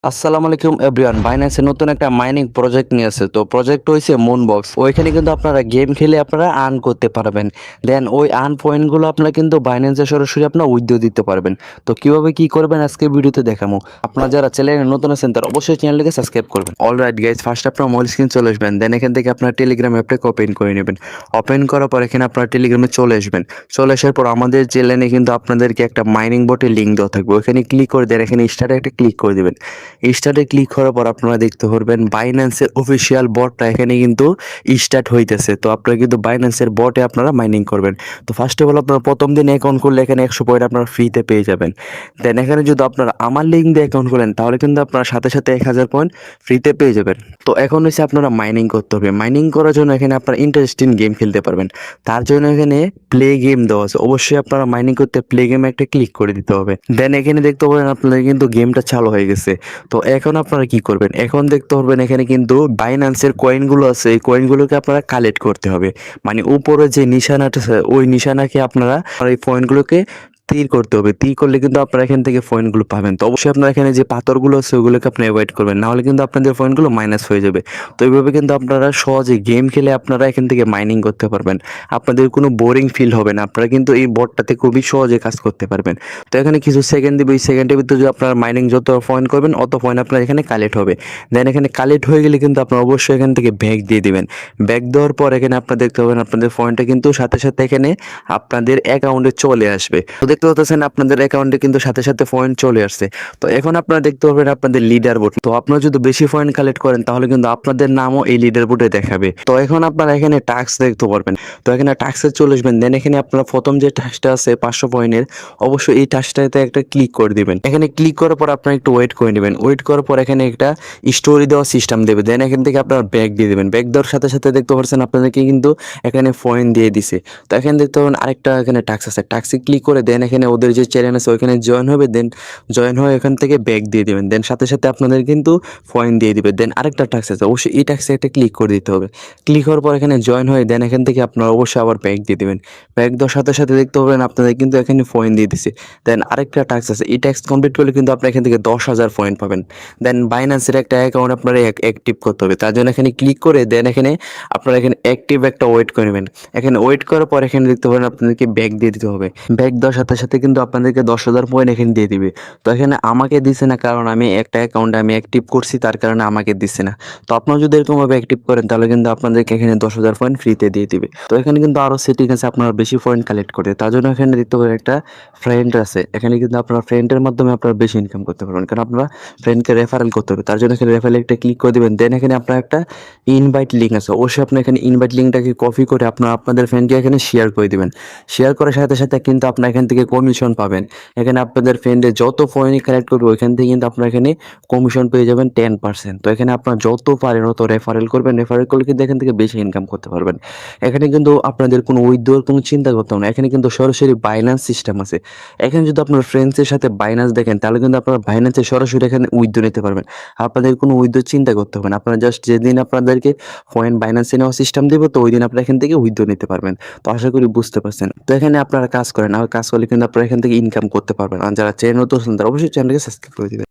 আসসালামু আলাইকুম এভরিওয়ান। বাইন্যান্সে নতুন একটা মাইনিং প্রজেক্ট নিয়ে আসছে। তো প্রজেক্ট হইছে মুনবক্স। ওইখানে কিন্তু আপনারা গেম খেলে আপনারা আর্ন করতে পারবেন। দেন ওই আর্ন পয়েন্টগুলো আপনারা কিন্তু বাইন্যান্সে সরাসরি আপনারা উইথড্র দিতে পারবেন। তো কিভাবে কি করবেন আজকে ভিডিওতে দেখাবো। আপনারা যারা চ্যানেলে নতুন আছেন তারা অবশ্যই চ্যানেলটিকে সাবস্ক্রাইব করবেন। অলরাইট গাইস, ফার্স্ট আপনারা মোবাইল স্ক্রিন চলে আসবেন। দেন এখান থেকে আপনারা টেলিগ্রাম অ্যাপটাকে ওপেন করে নেবেন। ওপেন করার পর এখানে আপনারা টেলিগ্রামে চলে আসবেন। চলে আসার পর আমাদের চ্যানেলে কিন্তু আপনাদেরকে একটা মাইনিং বটের লিঙ্ক দেওয়া থাকবে। ওখানে ক্লিক করে দেন, এখানে স্টার্টে একটা ক্লিক করে দেবেন। স্টার্টে ক্লিক করার পর আপনারা দেখতে পারবেন বাইন্যান্সের অফিসিয়াল বটটা এখানে কিন্তু স্টার্ট হইতেছে। তো আপনারা কিন্তু বাইন্যান্সের বটে আপনারা মাইনিং করবেন। তো ফার্স্ট অফ অল আপনারা প্রথম দিন অ্যাকাউন্ট করলে এখানে 100 পয়েন্ট আপনারা ফ্রিতে পেয়ে যাবেন। দেন এখানে যদি আপনারা আমার লিঙ্ক দিয়ে অ্যাকাউন্ট করেন তাহলে কিন্তু আপনারা সাথে সাথে 1000 পয়েন্ট ফ্রিতে পেয়ে যাবেন। তো এখন হচ্ছে আপনারা মাইনিং করতে হবে। মাইনিং করার জন্য এখানে আপনারা ইন্টারেস্টিং গেম খেলতে পারবেন। তার জন্য এখানে প্লে গেম দেওয়া আছে। অবশ্যই আপনারা মাইনিং করতে প্লে গেমে একটা ক্লিক করে দিতে হবে। দেন এখানে দেখতে পাবেন আপনাদের কিন্তু গেমটা চালু হয়ে গেছে। তো এখন আপনারা কি করবেন, এখন দেখতে পারবেন এখানে কিন্তু বাইন্যান্সের কয়েনগুলো আছে, এই কয়েনগুলোকে আপনারা কালেক্ট করতে হবে। মানে উপরে যে নিশানাটা আছে ওই নিশানাকে আপনারা এই পয়েন্টগুলোকে তীর করতে হবে। তীর করলে কিন্তু আপনারা এখান থেকে পয়েন্টগুলো পাবেন। তো অবশ্যই আপনারা এখানে যে পাথরগুলো আছে ওগুলোকে আপনি অ্যাভয়েড করবেন, নাহলে কিন্তু আপনাদের পয়েন্টগুলো মাইনাস হয়ে যাবে। তো এইভাবে কিন্তু আপনারা সহজে গেম খেলে আপনারা এখান থেকে মাইনিং করতে পারবেন। আপনাদের কোনো বোরিং ফিল হবে না। আপনারা কিন্তু এই বটটাতে খুবই সহজে কাজ করতে পারবেন। তো এখানে কিছু সেকেন্ড দিবে, এই সেকেন্ডের ভিতরে যদি আপনার মাইনিং যত পয়েন্ট করবেন অত পয়েন্ট আপনার এখানে কালেক্ট হবে। দেন এখানে কালেক্ট হয়ে গেলে কিন্তু আপনারা অবশ্যই এখান থেকে ব্যাক দিয়ে দিবেন। ব্যাক দেওয়ার পর এখানে আপনারা দেখতে পাবেন আপনাদের পয়েন্টটা কিন্তু সাথে সাথে এখানে আপনাদের অ্যাকাউন্টে চলে আসবে। তো দেখতে পাচ্ছেন আপনাদের অ্যাকাউন্টে কিন্তু সাথে সাথে পয়েন্ট চলে আসছে। তো এখন আপনারা দেখতে পাবেন আপনাদের লিডার বোর্ড। তো আপনারা যদি বেশি পয়েন্ট কালেক্ট করেন তাহলে কিন্তু আপনাদের নামও এই লিডার বোর্ডে দেখাবে। তো এখন আপনারা এখানে টাস্ক দেখতে পারবেন। তো এখানে টাস্কে চলে আসবেন। দেন এখানে আপনারা প্রথম যে টাস্কটা আছে 500 পয়েন্টের, অবশ্যই এই টাস্কটাতে একটা ক্লিক করে দিবেন। এখানে ক্লিক করার পর আপনারা একটু ওয়েট করে নেবেন। ওয়েট করার পর এখানে একটা স্টোরি দেওয়ার সিস্টেম দেবে। দেন এখান থেকে আপনারা ব্যাক দিয়ে দেবেন। ব্যাক দেওয়ার সাথে সাথে দেখতে পাচ্ছেন আপনাদেরকে কিন্তু এখানে পয়েন্ট দিয়ে দিছে। তো এখানে দেখতে পাবেন আরেকটা এখানে টাস্ক আছে। টাস্কে ক্লিক করে দেন এখানে ওদের যে চ্যানেল আছে ওইখানে জয়েন হবে। দেন জয়েন হয়ে এখান থেকে ব্যাক দিয়ে দেবেন। দেন সাথে সাথে আপনাদের কিন্তু পয়েন্ট দিয়ে দিবে। দেন আরেকটা টাস্ক আছে, অবশ্যই এই টাস্কে একটা ক্লিক করে দিতে হবে। ক্লিক হওয়ার পর এখানে জয়েন হয়ে দেন এখান থেকে আপনারা অবশ্যই আবার ব্যাক দিয়ে দেবেন। ব্যাক দেওয়ার সাথে সাথে দেখতে পাবেন আপনাদের কিন্তু এখানে পয়েন্ট দিয়ে দিছে। দেন আরেকটা টাস্ক আছে, এই টাস্ক কমপ্লিট করলে কিন্তু আপনি এখান থেকে 10,000 পয়েন্ট পাবেন। দেন বাইন্যান্সের একটা অ্যাকাউন্ট আপনারা অ্যাক্টিভ করতে হবে। তার জন্য এখানে ক্লিক করে দেন এখানে আপনারা এখানে অ্যাক্টিভ একটা ওয়েট করে নেবেন। এখানে ওয়েট করার পর এখানে দেখতে পাবেন আপনাদেরকে ব্যাক দিয়ে দিতে হবে। ব্যাক দেওয়ার সাথে সাথে কিন্তু আপনাদেরকে 10,000 পয়েন্ট এখানে দিয়ে দিবে। তো এখানে আমাকে দিছে না, কারণ আমি একটা অ্যাকাউন্টে আমি অ্যাক্টিভ করছি, তার কারণে আমাকে দিচ্ছে না। তো আপনারা যদি এরকমভাবে অ্যাক্টিভ করেন তাহলে কিন্তু আপনাদেরকে এখানে 10,000 পয়েন্ট ফ্রিতে দিয়ে দিবে। তো এখানে কিন্তু আরও সেটিং আছে আপনারা বেশি পয়েন্ট কালেক্ট করতে। তার জন্য এখানে দেখতে পাবেন একটা ফ্রেন্ড আছে। এখানে কিন্তু আপনার ফ্রেন্ডের মাধ্যমে আপনারা বেশি ইনকাম করতে পারবেন, কারণ আপনারা ফ্রেন্ডকে রেফারেল করতে হবে। তার জন্য এখানে রেফারেল একটা ক্লিক করে দেবেন। দেন এখানে আপনার একটা ইনভাইট লিঙ্ক আছে। অবশ্যই আপনি এখানে ইনভাইট লিঙ্কটাকে কপি করে আপনাদের ফ্রেন্ডকে এখানে শেয়ার করে দিবেন। শেয়ার করার সাথে সাথে কিন্তু আপনার এখান থেকে কমিশন পাবেন। এখানে আপনাদের ফ্রেন্ডে যত পয়েন্ট কালেক্ট করবে ওইখান থেকে কিন্তু আপনার এখানে কমিশন পেয়ে যাবেন 10%। তো এখানে আপনার যত পারেন অত রেফারেল করবেন। রেফারেল করলে কিন্তু এখান থেকে বেশি ইনকাম করতে পারবেন। এখানে কিন্তু আপনাদের কোনো উইথড্রর কোনো চিন্তা করতে হবে না। এখানে কিন্তু সরাসরি বাইন্যান্স সিস্টেম আছে। এখানে যদি আপনার ফ্রেন্ডসের সাথে বাইন্যান্স দেখেন তাহলে কিন্তু আপনারা বাইন্যান্সে সরাসরি এখানে উইথড্র নিতে পারবেন। আপনাদের কোনো উইথড্র চিন্তা করতে হবে না। আপনারা জাস্ট যেদিন আপনাদেরকে পয়েন্ট বাইন্যান্সে নেওয়ার সিস্টেম দেবো তো ওই দিন আপনারা এখান থেকে উইথড্র নিতে পারবেন। তো আশা করি বুঝতে পারছেন। তো এখানে আপনারা কাজ করেন, আর কাজ করলে কিন্তু আপনারা এখান থেকে ইনকাম করতে পারবেন। আর যারা চ্যানেল নতুন আছেন তারা অবশ্যই চ্যানেলকে সাবস্ক্রাইব করে দিবেন।